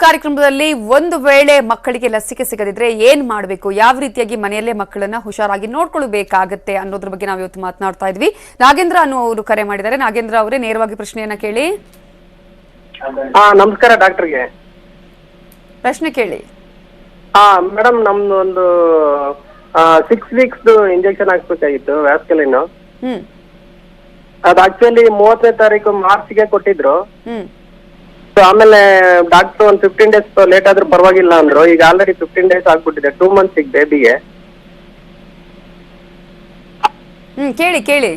ಕಾರ್ಯಕ್ರಮದಲ್ಲಿ ಒಂದು ವೇಳೆ ಮಕ್ಕಳಿಗೆ ಲಸಿಕೆ ಸಿಗದಿದ್ರೆ ಏನ್ ಮಾಡಬೇಕು, ಯಾವ ರೀತಿಯಾಗಿ ಮನೆಯಲ್ಲೇ ಮಕ್ಕಳನ್ನ ಹುಷಾರಾಗಿ ನೋಡ್ಕೊಳ್ಳಬೇಕಾಗುತ್ತೆ ಅನ್ನೋದ್ರ ಬಗ್ಗೆ ನಾವು ಇವತ್ತು ಮಾತನಾಡ್ತಾ ಇದ್ವಿ. ನಾಗೇಂದ್ರ ಅವರು ಕರೆ ಮಾಡಿದ್ದಾರೆ. ನಾಗೇಂದ್ರ ಅವರೇ, ನೇರವಾಗಿ ಪ್ರಶ್ನೆಯನ್ನ ಕೇಳಿ. ನಮಸ್ಕಾರ ಡಾಕ್ಟರ್ಗೆ. ಪ್ರಶ್ನೆ ಕೇಳಿ. ಮೇಡಮ್, ನಮ್ದು ಒಂದು 6 weeks ಇಂಜೆಕ್ಷನ್ ಹಾಕ್ಬೇಕಾಗಿತ್ತು, ವ್ಯಾಸ್ಕಲಿನ್. ಅದು ಆಕ್ಚುಲಿ 30ನೇ ತಾರೀಕು ಮಾರ್ಚ್ಗೆ ಕೊಟ್ಟಿದ್ರು. ಆಮೇಲೆ ಡಾಕ್ಟರ್ ಒಂದು 15 days ಲೇಟ್ ಆದ್ರೂ ಪರವಾಗಿಲ್ಲ ಅಂದ್ರು. ಈಗ ಆಲ್ರೆಡಿ 15 days ಆಗ್ಬಿಟ್ಟಿದೆ, 2 months ಈಗ ಬೇಬಿಗೆ. ಕೇಳಿ ಕೇಳಿ.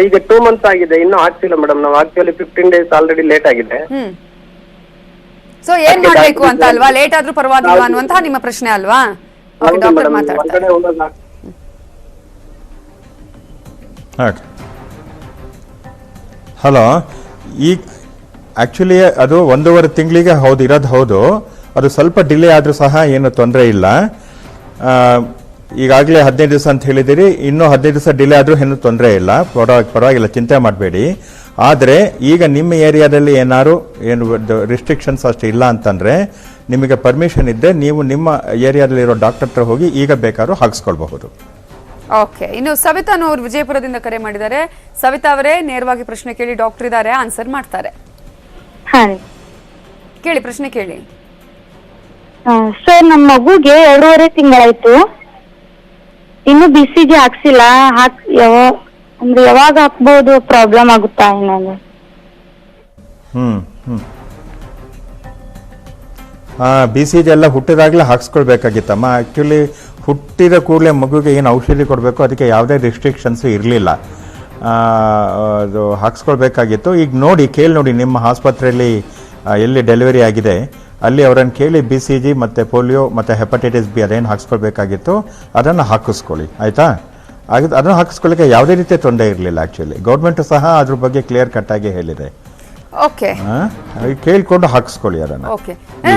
ಈಗ 2 months ಆಗಿದೆ, ಇನ್ನೂ ಆಗ್ತಿಲ್ಲ ಮೇಡಮ್. ನಾವು ಆಕ್ಚುಲಿ 15 days ಆಲ್ರೆಡಿ ಲೇಟ್ ಆಗಿದೆ. ಸೊ ಏನ್ ಮಾಡ್ಬೇಕು ಅಂತ ಅಲ್ವಾ, ಲೇಟ್ ಆದ್ರೂ ಪರವಾಗಿಲ್ಲ ಅನ್ನುವಂತಹ ನಿಮ್ಮ ಪ್ರಶ್ನೆ ಅಲ್ವಾ? ಡಾಕ್ಟರ್ ಮಾತಾಡ್ತಾರೆ. ಹಲೋ, ಈಗ ಆಕ್ಚುಲಿ ಅದು 1.5 ತಿಂಗಳಿಗೆ ಹೌದು. ಅದು ಸ್ವಲ್ಪ ಡಿಲೇ ಆದ್ರೂ ಸಹ ಏನು ತೊಂದರೆ ಇಲ್ಲ. ಈಗಾಗಲೇ 15 ದಿವಸ ಅಂತ ಹೇಳಿದಿರಿ, ಇನ್ನೂ 15 ದಿವಸ ಡಿಲೇ ಆದ್ರೂ ಏನು ತೊಂದರೆ ಇಲ್ಲ, ಪರವಾಗಿಲ್ಲ, ಚಿಂತೆ ಮಾಡಬೇಡಿ. ಆದರೆ ಈಗ ನಿಮ್ಮ ಏರಿಯಾದಲ್ಲಿ ಏನು ರಿಸ್ಟ್ರಿಕ್ಷನ್ಸ್ ಅಷ್ಟು ಇಲ್ಲ ಅಂತಂದ್ರೆ ನಿಮಗೆ ಪರ್ಮಿಷನ್ ಇದ್ದರೆ ನೀವು ನಿಮ್ಮ ಏರಿಯಾದಲ್ಲಿರೋ ಡಾಕ್ಟರ್ ಹತ್ರ ಹೋಗಿ ಈಗ ಬೇಕಾದ್ರೂ ಹಾಕಿಸ್ಕೊಳ್ಬಹುದು. ಓಕೆ, ಇನ್ನು ಸವಿತಾ ಅವರು ವಿಜಯಪುರದಿಂದ ಕರೆ ಮಾಡಿದ್ದಾರೆ. ಸವಿತಾ ಅವರೇ, ನೇರವಾಗಿ ಪ್ರಶ್ನೆ ಕೇಳಿ, ಡಾಕ್ಟರ್ ಇದ್ದಾರೆ, ಆನ್ಸರ್ ಮಾಡ್ತಾರೆ. ಕೇಳಿ, ಪ್ರಶ್ನೆ ಕೇಳಿ. ಸರ್, ನಮ್ಮ ಮಗುಗೆ 2.5 ತಿಂಗಳಾಯ್ತು, ಇನ್ನು BCG ಹಾಕ್ಸಿಲ್ಲ. ಅಂದ್ರೆ ಯಾವಾಗ ಹಾಕ್ಬಹುದು, ಪ್ರಾಬ್ಲಮ್ ಆಗುತ್ತಾ ಏನಾದ್ರು? BCG ಎಲ್ಲ ಹುಟ್ಟಿದಾಗಲೇ ಹಾಕ್ಸ್ಕೊಳ್ಬೇಕಾಗಿತ್ತಮ್ಮ. ಆಕ್ಚುಲಿ ಹುಟ್ಟಿದ ಕೂಡಲೇ ಮಗುಗೆ ಏನು ಔಷಧಿ ಕೊಡಬೇಕು ಅದಕ್ಕೆ ಯಾವುದೇ ರಿಸ್ಟ್ರಿಕ್ಷನ್ಸ್ ಇರಲಿಲ್ಲ. ಅದು ಹಾಕ್ಸ್ಕೊಳ್ಬೇಕಾಗಿತ್ತು. ಈಗ ನೋಡಿ, ಕೇಳಿ ನೋಡಿ, ನಿಮ್ಮ ಆಸ್ಪತ್ರೆಯಲ್ಲಿ ಎಲ್ಲಿ ಡೆಲಿವರಿ ಆಗಿದೆ ಅಲ್ಲಿ ಅವರನ್ನು ಕೇಳಿ BCG ಮತ್ತು ಪೋಲಿಯೋ ಮತ್ತು ಹೆಪಟೈಟಿಸ್ B ಅದೇನು ಹಾಕ್ಸ್ಕೊಳ್ಬೇಕಾಗಿತ್ತು ಅದನ್ನು ಹಾಕಿಸ್ಕೊಳ್ಳಿ, ಆಯಿತಾ? ಅದನ್ನು ಹಾಕಿಸ್ಕೊಳ್ಳಿಕ್ಕೆ ಯಾವುದೇ ರೀತಿಯ ತೊಂದರೆ ಇರಲಿಲ್ಲ. ಆ್ಯಕ್ಚುಲಿ ಗೌರ್ಮೆಂಟು ಸಹ ಅದ್ರ ಬಗ್ಗೆ ಕ್ಲಿಯರ್ ಕಟ್ ಆಗಿ ಹೇಳಿದೆ. ಓಕೆ, ಕೇಳ್ಕೊಂಡು ಹಾಕಿಸ್ಕೊಳ್ಳಿ ಅದನ್ನು. ಓಕೆ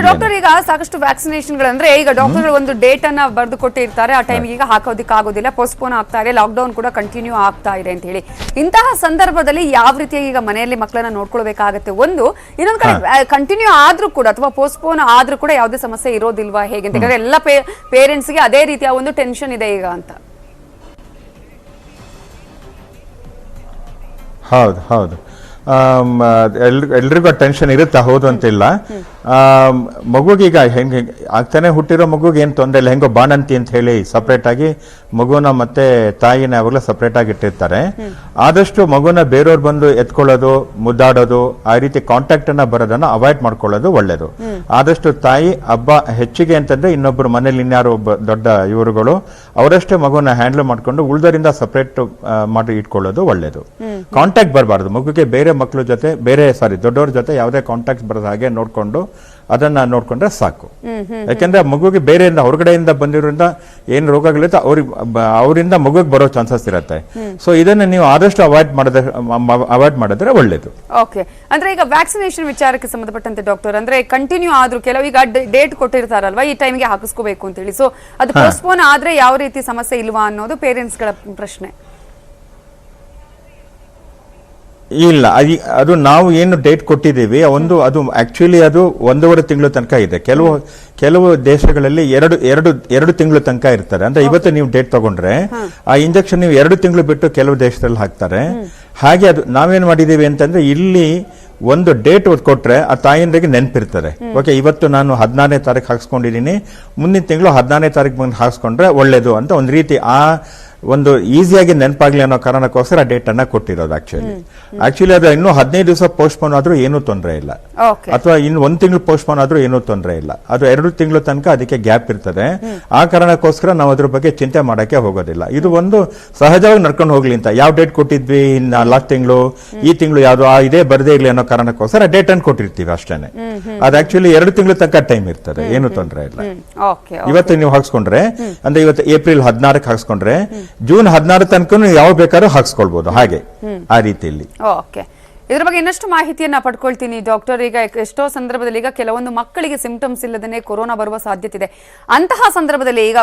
ಡಾಕ್ಟರ್, ಈಗ ಸಾಕಷ್ಟು ವ್ಯಾಕ್ಸಿನೇಷನ್ಗಳಂದ್ರೆ ಈಗ ಡಾಕ್ಟರ್ ಒಂದು ಡೇಟ್ ಅನ್ನ ಬರೆದು ಕೊಟ್ಟಿರ್ತಾರೆ, ಆ ಟೈಮಿಗೆ ಈಗ ಹಾಕೋದಿಕ್ಕೆ ಆಗೋದಿಲ್ಲ, ಪೋಸ್ಟ್ಪೋನ್ ಆಗ್ತಾ ಇದೆ, ಲಾಕ್ಡೌನ್ ಕೂಡ ಕಂಟಿನ್ಯೂ ಆಗ್ತಾ ಇದೆ ಅಂತ ಹೇಳಿ. ಇಂತಹ ಸಂದರ್ಭದಲ್ಲಿ ಯಾವ ರೀತಿಯಾಗಿ ಈಗ ಮನೆಯಲ್ಲಿ ಮಕ್ಕಳನ್ನ ನೋಡ್ಕೊಳ್ಬೇಕಾಗತ್ತೆ? ಒಂದು, ಇನ್ನೊಂದು ಕಡೆ ಕಂಟಿನ್ಯೂ ಆದ್ರೂ ಕೂಡ ಅಥವಾ ಪೋಸ್ಟ್ಪೋನ್ ಆದ್ರೂ ಕೂಡ ಯಾವುದೇ ಸಮಸ್ಯೆ ಇರೋದಿಲ್ವಾ ಹೇಗೆ ಅಂತ? ಯಾಕಂದ್ರೆ ಎಲ್ಲ ಪೇರೆಂಟ್ಸ್ಗೆ ಅದೇ ರೀತಿಯ ಒಂದು ಟೆನ್ಷನ್ ಇದೆ ಈಗ ಅಂತ. ಹೌದು, ಎಲ್ರಿಗೂ ಟೆನ್ಷನ್ ಇರುತ್ತೆ, ಹೌದು ಅಂತಿಲ್ಲ. ಮಗುಗೀಗ ಹೆಂಗೆ ಆಗ್ತಾನೆ ಹುಟ್ಟಿರೋ ಮಗುಗೆ ಏನು ತೊಂದರೆ ಇಲ್ಲ. ಹೆಂಗೋ ಬಾಣಂತಿ ಅಂತ ಹೇಳಿ ಸಪ್ರೇಟ್ ಆಗಿ ಮಗುನ ಮತ್ತೆ ತಾಯಿನ ಯಾವಾಗಲೂ ಸಪ್ರೇಟ್ ಆಗಿ ಇಟ್ಟಿರ್ತಾರೆ. ಆದಷ್ಟು ಮಗುನ ಬೇರೆಯವ್ರು ಬಂದು ಎತ್ಕೊಳ್ಳೋದು, ಮುದ್ದಾಡೋದು, ಆ ರೀತಿ ಕಾಂಟ್ಯಾಕ್ಟ್ ಅನ್ನ ಬರೋದನ್ನ ಅವಾಯ್ಡ್ ಮಾಡ್ಕೊಳ್ಳೋದು ಒಳ್ಳೇದು. ಆದಷ್ಟು ತಾಯಿ ಹೆಚ್ಚಿಗೆ ಅಂತಂದ್ರೆ ಇನ್ನೊಬ್ರು ಮನೇಲಿ ಇನ್ಯಾರು ಒಬ್ಬ ದೊಡ್ಡ ಇವರುಗಳು ಅವರಷ್ಟೇ ಮಗುನ ಹ್ಯಾಂಡಲ್ ಮಾಡ್ಕೊಂಡು ಉಳಿದರಿಂದ ಸಪ್ರೇಟ್ ಮಾಡಿ ಇಟ್ಕೊಳ್ಳೋದು ಒಳ್ಳೇದು. ಕಾಂಟ್ಯಾಕ್ಟ್ ಬರಬಾರ್ದು ಮಗುಗೆ, ಬೇರೆ ಮಕ್ಕಳ ಜೊತೆ ದೊಡ್ಡವ್ರ ಜೊತೆ ಯಾವುದೇ ಕಾಂಟ್ಯಾಕ್ಟ್ ಬರೋದ ಹಾಗೆ ನೋಡ್ಕೊಂಡು ಅದನ್ನ ನೋಡ್ಕೊಂಡ್ರೆ ಸಾಕು. ಯಾಕೆಂದ್ರೆ ಮಗುಗೆ ಬೇರೆಯಿಂದ ಹೊರಗಡೆಯಿಂದ ಬಂದಿರೋದ್ರಿಂದ ಏನ್ ರೋಗಗಳಿರುತ್ತೆ ಅವರಿಂದ ಮಗುಗೆ ಬರೋ ಚಾನ್ಸಸ್ ಇರುತ್ತೆ. ಸೊ ಇದನ್ನ ನೀವು ಆದಷ್ಟು ಅವಾಯ್ಡ್ ಮಾಡಿದ್ರೆ ಒಳ್ಳೇದು. ಓಕೆ, ಅಂದ್ರೆ ಈಗ ವ್ಯಾಕ್ಸಿನೇಷನ್ ವಿಚಾರಕ್ಕೆ ಸಂಬಂಧಪಟ್ಟಂತೆ ಡಾಕ್ಟರ್, ಅಂದ್ರೆ ಕಂಟಿನ್ಯೂ ಆದ್ರೂ ಕೆಲವು ಈಗ ಡೇಟ್ ಕೊಟ್ಟಿರ್ತಾರಲ್ವಾ, ಈ ಟೈಮ್ಗೆ ಹಾಕಿಸ್ಕೋಬೇಕು ಅಂತ ಹೇಳಿ, ಸೊ ಅದು ಪೋಸ್ಟ್ಪೋನ್ ಆದ್ರೆ ಯಾವ ರೀತಿ ಸಮಸ್ಯೆ ಇಲ್ವಾ ಅನ್ನೋದು ಪೇರೆಂಟ್ಸ್ ಗಳ ಪ್ರಶ್ನೆ. ಇಲ್ಲ, ಅದು ನಾವು ಏನು ಡೇಟ್ ಕೊಟ್ಟಿದ್ದೀವಿ ಅದು ಆಕ್ಚುಲಿ ಅದು 1.5 ತಿಂಗಳು ತನಕ ಇದೆ. ಕೆಲವು ದೇಶಗಳಲ್ಲಿ ಎರಡು ತಿಂಗಳು ತನಕ ಇರ್ತಾರೆ. ಅಂದ್ರೆ ಇವತ್ತು ನೀವು ಡೇಟ್ ತಗೊಂಡ್ರೆ ಆ ಇಂಜೆಕ್ಷನ್ ನೀವು 2 ತಿಂಗಳು ಬಿಟ್ಟು ಕೆಲವು ದೇಶದಲ್ಲಿ ಹಾಕ್ತಾರೆ. ಹಾಗೆ ಅದು ನಾವೇನ್ ಮಾಡಿದೀವಿ ಅಂತಂದ್ರೆ, ಇಲ್ಲಿ ಒಂದು ಡೇಟ್ ಕೊಟ್ರೆ ಆ ತಾಯಿಯರಿಗೆ ನೆನಪಿರ್ತದೆ. ಓಕೆ, ಇವತ್ತು ನಾನು 16ನೇ ತಾರೀಕು ಹಾಕ್ಸ್ಕೊಂಡಿದ್ದೀನಿ, ಮುಂದಿನ ತಿಂಗಳು 16ನೇ ತಾರೀಕು ಬಂದು ಹಾಕ್ಸ್ಕೊಂಡ್ರೆ ಒಳ್ಳೇದು ಅಂತ ಒಂದು ರೀತಿ ಒಂದು ಈಸಿಯಾಗಿ ನೆನಪಾಗ್ಲಿ ಅನ್ನೋ ಕಾರಣಕ್ಕೋಸ್ಕರ ಡೇಟ್ ಅನ್ನ ಕೊಟ್ಟಿರೋದು. ಆಕ್ಚುಲಿ ಅದು ಇನ್ನು 15 ದಿವಸ ಪೋಸ್ಟ್ಪೋನ್ ಆದ್ರೂ ಏನೂ ತೊಂದರೆ ಇಲ್ಲ, ಅಥವಾ ಇನ್ನು 1 ತಿಂಗಳು ಪೋಸ್ಟ್ಪೋನ್ ಆದ್ರೂ ಏನೂ ತೊಂದರೆ ಇಲ್ಲ. ಅದು 2 ತಿಂಗಳು ತನಕ ಅದಕ್ಕೆ ಗ್ಯಾಪ್ ಇರ್ತದೆ. ಆ ಕಾರಣಕ್ಕೋಸ್ಕರ ನಾವು ಅದ್ರ ಬಗ್ಗೆ ಚಿಂತೆ ಮಾಡಕ್ಕೆ ಹೋಗೋದಿಲ್ಲ. ಇದು ಒಂದು ಸಹಜವಾಗಿ ನಡ್ಕೊಂಡು ಹೋಗ್ಲಿ ಅಂತ. ಯಾವ ಡೇಟ್ ಕೊಟ್ಟಿದ್ವಿ ಲಾಸ್ಟ್ ತಿಂಗಳು, ಈ ತಿಂಗಳು ಯಾವ್ದು ಇದೇ ಬರದೇ ಇರ್ಲಿ ಅನ್ನೋ ಕಾರಣಕ್ಕೋಸ್ಕರ ಡೇಟ್ ಅನ್ನು ಕೊಟ್ಟಿರ್ತೀವಿ ಅಷ್ಟೇನೆ. ಅದು ಆಕ್ಚುಲಿ 2 ತಿಂಗಳು ತನಕ ಟೈಮ್ ಇರ್ತದೆ, ಏನು ತೊಂದರೆ ಇಲ್ಲ. ಇವತ್ತು ನೀವು ಹಾಕ್ಸ್ಕೊಂಡ್ರೆ, ಅಂದ್ರೆ ಇವತ್ತು ಏಪ್ರಿಲ್ 16ಕ್ಕೆ ಹಾಕ್ಸ್ಕೊಂಡ್ರೆ ಜೂನ್ 16 ತನಕ ಯಾವ ಬೇಕಾದ್ರೂ ಹಾಕ್ಸ್ಕೊಳ್ಬಹುದು. ಹಾಗೆ ಆ ರೀತಿಯಲ್ಲಿ. ಓಕೆ, ಇದರ ಬಗ್ಗೆ ಇನ್ನಷ್ಟು ಮಾಹಿತಿಯನ್ನ ಪಡ್ಕೊಳ್ತೀನಿ ಡಾಕ್ಟರ್. ಈಗ ಎಷ್ಟೋ ಸಂದರ್ಭದಲ್ಲಿ ಈಗ ಕೆಲವೊಂದು ಮಕ್ಕಳಿಗೆ ಸಿಂಪ್ಟಮ್ಸ್ ಇಲ್ಲದೇ ಕೊರೋನಾ ಬರುವ ಸಾಧ್ಯತೆ ಇದೆ. ಅಂತಹ ಸಂದರ್ಭದಲ್ಲಿ ಈಗ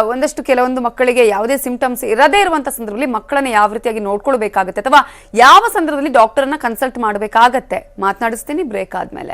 ಕೆಲವೊಂದು ಮಕ್ಕಳಿಗೆ ಯಾವುದೇ ಸಿಂಪ್ಟಮ್ಸ್ ಇರದೇ ಇರುವಂತಹ ಸಂದರ್ಭದಲ್ಲಿ ಮಕ್ಕಳನ್ನ ಯಾವ ರೀತಿಯಾಗಿ ನೋಡ್ಕೊಳ್ಬೇಕಾಗತ್ತೆ, ಅಥವಾ ಯಾವ ಸಂದರ್ಭದಲ್ಲಿ ಡಾಕ್ಟರ್ ಅನ್ನ ಕನ್ಸಲ್ಟ್ ಮಾಡಬೇಕಾಗತ್ತೆ, ಮಾತನಾಡಿಸ್ತೀನಿ ಬ್ರೇಕ್ ಆದ್ಮೇಲೆ.